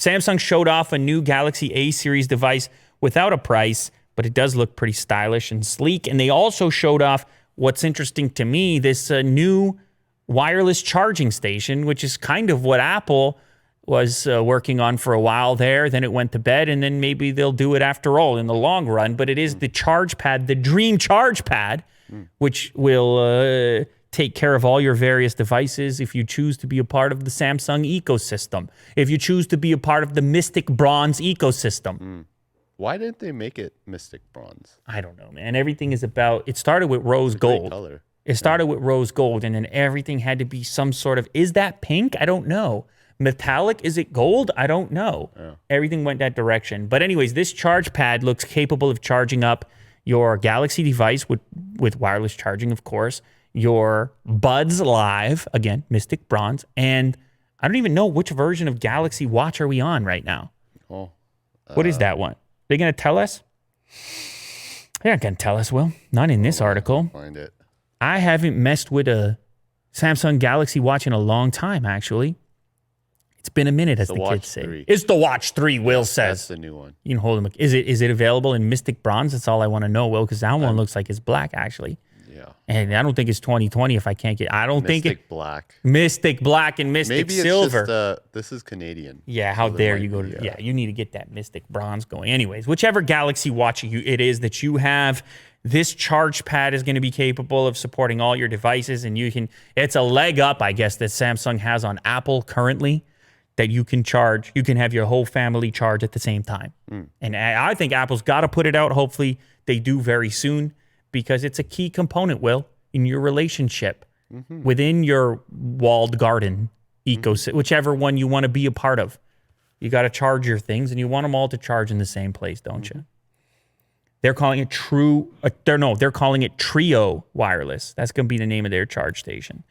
Samsung showed off a new Galaxy A series device without a price, but it does look pretty stylish and sleek. And they also showed off what's interesting to me, this new wireless charging station, which is kind of what Apple was working on for a while there. Then it went to bed, and then maybe they'll do it after all in the long run. But it is the charge pad, the Dream Charge Pad, which will take care of all your various devices if you choose to be a part of the Samsung ecosystem, if you choose to be a part of the Mystic Bronze ecosystem. Why didn't they make it Mystic Bronze? I don't know, man. Everything is about, it started with rose gold. Color. It started with rose gold, and then everything had to be some sort of, is that pink? I don't know. Metallic? Is it gold? I don't know. Yeah. Everything went that direction. But anyways, this charge pad looks capable of charging up your Galaxy device with wireless charging, of course, your Buds Live, again, Mystic Bronze, and I don't even know which version of Galaxy Watch are we on right now. Oh, what is that one? They going to tell us? They're not going to tell us, Will. Not in this article. Find it. I haven't messed with a Samsung Galaxy Watch in a long time, actually. It's been a minute, as the kids say. 3. It's the Watch 3, Will says. That's the new one. You can hold them. Is it available in Mystic Bronze? That's all I want to know, Will, because that one looks like it's black, actually. Yeah. And I don't think it's 2020 if I can't get... I don't think it... Mystic Black. Mystic Black and Mystic Maybe Silver. It's just, this is Canadian. Yeah, how dare you go to... Yeah, you need to get that Mystic Bronze going. Anyways, whichever Galaxy Watch it is that you have, this charge pad is going to be capable of supporting all your devices, and you can... It's a leg up, I guess, that Samsung has on Apple currently, that you can charge. You can have your whole family charge at the same time. And I think Apple's got to put it out. Hopefully, they do very soon, because it's a key component, Will, in your relationship within your walled garden ecosystem, whichever one you want to be a part of. You got to charge your things, and you want them all to charge in the same place, don't you? They're calling it they're calling it Trio Wireless. That's going to be the name of their charge station.